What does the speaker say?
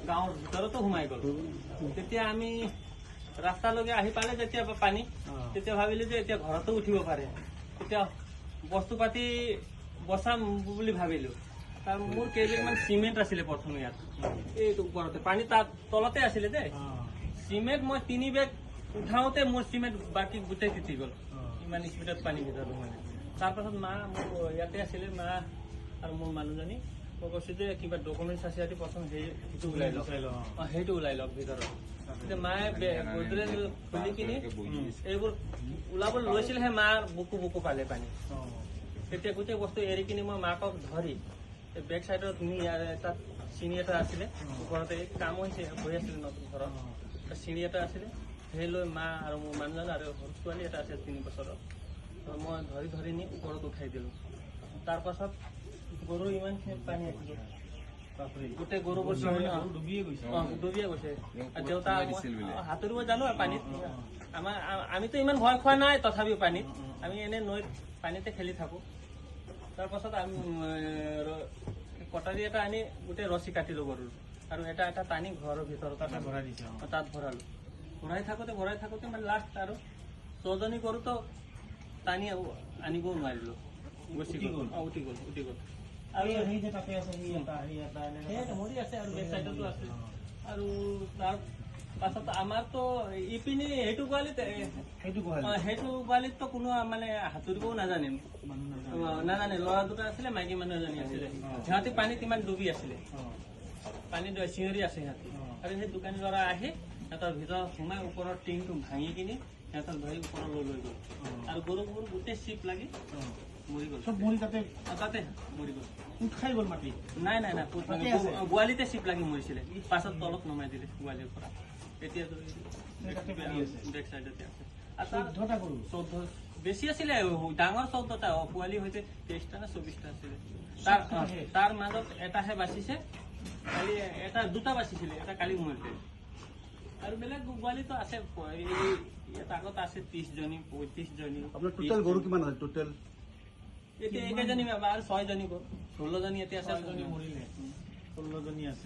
গাঁৱৰ ভিতৰতো সোমাই গ'ল। তেতিয়া আমি ৰাস্তালৈকে আহি পালে যেতিয়া পানী, তেতিয়া ভাবিলো যে এতিয়া ঘৰতো উঠিব পাৰে, তেতিয়া বস্তু পাতি বচাম বুলি ভাবিলো। তাৰ মোৰ কেইবেগমান চিমেণ্ট আছিলে প্ৰথমে ইয়াত, এইটো ওপৰতে পানী তাত তলতে আছিলে যে চিমেণ্ট মই 3 বেগ উঠাওতে মোৰ চিমেণ্ট বাকী গোটেই তিতি গ'ল, ইমান স্পীডত পানী ভিতৰত সোমালে। তাৰপাছত মা মোৰ ইয়াতে আছিলে, মা আৰু মোৰ মানুহজনী মই কৈছো যে কিবা ডকুমেণ্টছ আছে ইয়াতে প্ৰথম সেইটো ওলাই লওক, সেইটো ওলাই লওক ভিতৰত। তেতিয়া মায়ে গডৰেজ খুলি কিনি এইবোৰ ওলাব লৈছিলেহে মাৰ বুকু বুকু পালে পানী। তেতিয়া গোটেই বস্তু এৰি কিনি মই মাকক ধৰি বেক চাইডত নি তাত চিৰি এটা আছিলে ওপৰতে কাম হৈ আছিলে নতুন ঘৰত, চিৰি এটা আছিলে সেই লৈ মা আৰু মোৰ মানুহজন আৰু ছোৱালী এটা আছে 3 বছৰৰ, মই ধৰি ধৰি নি ওপৰত উঠাই দিলোঁ। তাৰপাছত গৰু ইমানখিনি পানী আহিছিল, গোটেই গৰুবোৰ ডুবিয়ে গৈছে। দেউতা সাঁতুৰিব জানো আৰু পানীত, আমিতো ইমান ভয় খোৱা নাই, তথাপিও পানীত আমি এনে নৈত পানীতে খেলি থাকোঁ। তাৰপাছত আমি কটাৰী এটা আনি গোটেই ৰছী কাটিলোঁ গৰুৰ, আৰু এটা এটা টানি ঘৰৰ ভিতৰত ভৰাই দিছোঁ, তাত ভৰালোঁ। ভৰাই থাকোঁতে মানে লাষ্ট আৰু 6জনী গৰুতো টানি আনিবও নোৱাৰিলোঁ, উঠি গ'ল। আৰু মৰি আছে আৰু বেক চাইডতো আছে। আৰু তাৰ পাছত আমাৰতো ইপিনে সেইটো গোৱালিততো কোনো মানে সাঁতুৰিবও নাজানে, ল'ৰা দুটা আছিলে, মাইকী মানুহ এজনী আছিলে। সিহঁতে পানীত ইমান ডুবি আছিলে, পানী চিঞৰি আছে সিহঁতে। আৰু সেই দোকানী ল'ৰা আহি সিহঁতৰ ভিতৰত সোমাই ওপৰৰ টিংটো ভাঙি কিনি সিহঁতক ধৰি ওপৰলৈ লৈ গ'ল। আৰু গৰুবোৰ গোটেই চিপ লাগি মৰি গ'ল, চব মৰি তাতে মৰি গ'ল। উঠ খাই গ'ল মাটি? নাই, গোৱালিতে চিপ লাগি মৰিছিলে, পাছত তলত নমাই দিলে গোৱালিৰ পৰা। এতিয়া বেক চাইডতে আছে। বেছি আছিলে, ডাঙৰ 14টা, পোৱালি হৈছে 23টা নে 24টা আছিলে। তাৰ মাজত এটাহে বাচিছে, কালি দুটা বাচিছিলে, এটা কালি মৰিলে। আৰু বেলেগ গোৱালিতো আছে, ইয়াত আগত আছে 30জনী 35জনী। টোটেল গৰু কিমান আছে টোটেল? এতিয়া 1জনী আৰু 6জনী গৰু, 16জনী এতিয়া আছে, 16জনী মৰিলে, 16জনী আছে।